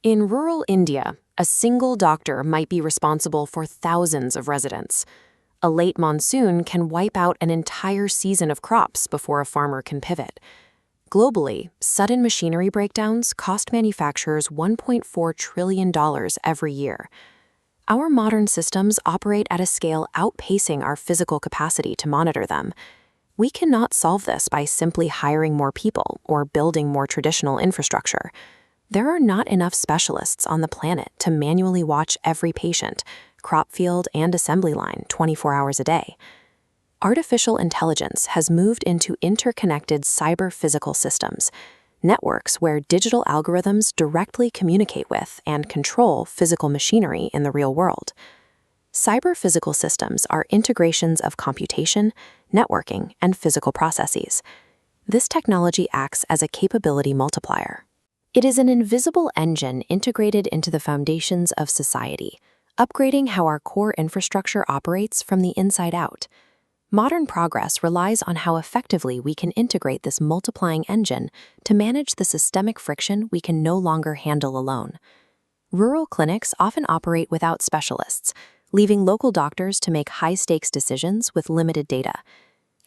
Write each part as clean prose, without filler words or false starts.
In rural India, a single doctor might be responsible for thousands of residents. A late monsoon can wipe out an entire season of crops before a farmer can pivot. Globally, sudden machinery breakdowns cost manufacturers $1.4 trillion every year. Our modern systems operate at a scale outpacing our physical capacity to monitor them. We cannot solve this by simply hiring more people or building more traditional infrastructure. There are not enough specialists on the planet to manually watch every patient, crop field, and assembly line 24 hours a day. Artificial intelligence has moved into interconnected cyber-physical systems, networks where digital algorithms directly communicate with and control physical machinery in the real world. Cyber-physical systems are integrations of computation, networking, and physical processes. This technology acts as a capability multiplier. It is an invisible engine integrated into the foundations of society, upgrading how our core infrastructure operates from the inside out. Modern progress relies on how effectively we can integrate this multiplying engine to manage the systemic friction we can no longer handle alone. Rural clinics often operate without specialists, leaving local doctors to make high-stakes decisions with limited data.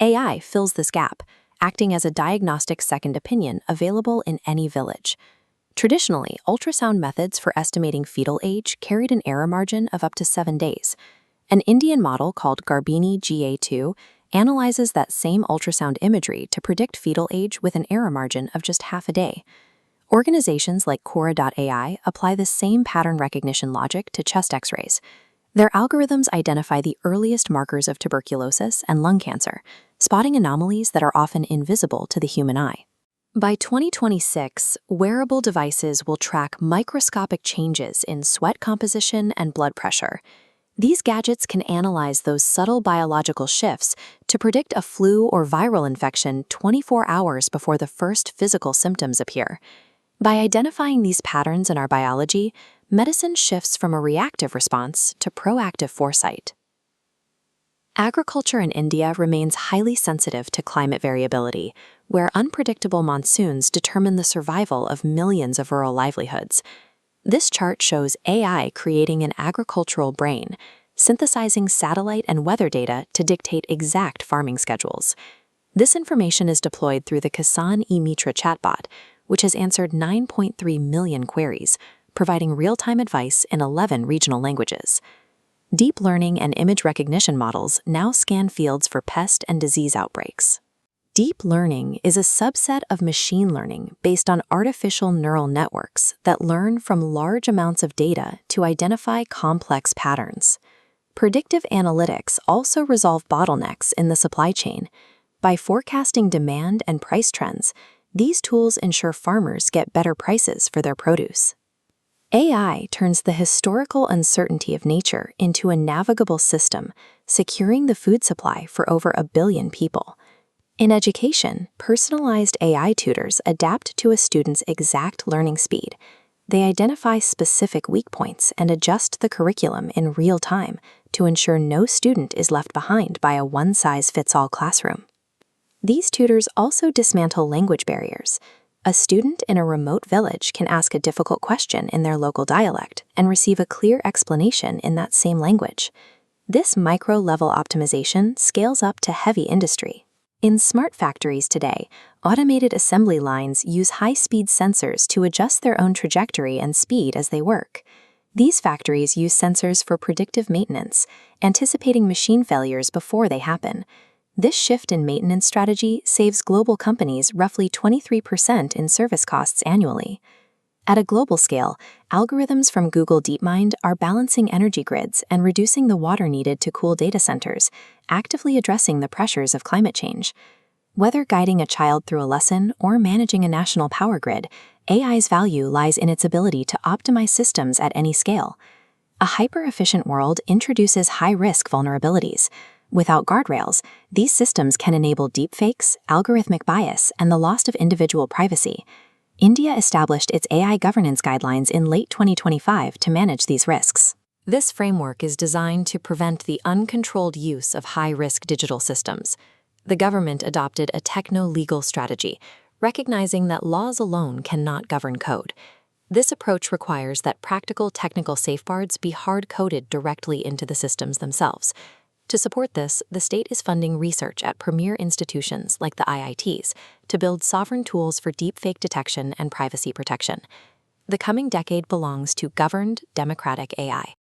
AI fills this gap, acting as a diagnostic second opinion available in any village. Traditionally, ultrasound methods for estimating fetal age carried an error margin of up to 7 days. An Indian model called Garbini GA2 analyzes that same ultrasound imagery to predict fetal age with an error margin of just half a day. Organizations like Quora.ai apply the same pattern recognition logic to chest X-rays. Their algorithms identify the earliest markers of tuberculosis and lung cancer, spotting anomalies that are often invisible to the human eye. By 2026, wearable devices will track microscopic changes in sweat composition and blood pressure. These gadgets can analyze those subtle biological shifts to predict a flu or viral infection 24 hours before the first physical symptoms appear. By identifying these patterns in our biology, medicine shifts from a reactive response to proactive foresight. Agriculture in India remains highly sensitive to climate variability, where unpredictable monsoons determine the survival of millions of rural livelihoods. This chart shows AI creating an agricultural brain, synthesizing satellite and weather data to dictate exact farming schedules. This information is deployed through the Kisan e-Mitra chatbot, which has answered 9.3 million queries, providing real-time advice in 11 regional languages. Deep learning and image recognition models now scan fields for pest and disease outbreaks. Deep learning is a subset of machine learning based on artificial neural networks that learn from large amounts of data to identify complex patterns. Predictive analytics also resolve bottlenecks in the supply chain. By forecasting demand and price trends, these tools ensure farmers get better prices for their produce. AI turns the historical uncertainty of nature into a navigable system, securing the food supply for over 1 billion people. In education, personalized AI tutors adapt to a student's exact learning speed. They identify specific weak points and adjust the curriculum in real time to ensure no student is left behind by a one-size-fits-all classroom. These tutors also dismantle language barriers. A student in a remote village can ask a difficult question in their local dialect and receive a clear explanation in that same language. This micro-level optimization scales up to heavy industry. In smart factories today, automated assembly lines use high-speed sensors to adjust their own trajectory and speed as they work. These factories use sensors for predictive maintenance, anticipating machine failures before they happen. This shift in maintenance strategy saves global companies roughly 23% in service costs annually. At a global scale, algorithms from Google DeepMind are balancing energy grids and reducing the water needed to cool data centers, actively addressing the pressures of climate change. Whether guiding a child through a lesson or managing a national power grid, AI's value lies in its ability to optimize systems at any scale. A hyper-efficient world introduces high-risk vulnerabilities. Without guardrails, these systems can enable deepfakes, algorithmic bias, and the loss of individual privacy. India established its AI governance guidelines in late 2025 to manage these risks. This framework is designed to prevent the uncontrolled use of high-risk digital systems. The government adopted a techno-legal strategy, recognizing that laws alone cannot govern code. This approach requires that practical technical safeguards be hard-coded directly into the systems themselves. To support this, the state is funding research at premier institutions like the IITs to build sovereign tools for deepfake detection and privacy protection. The coming decade belongs to governed, democratic AI.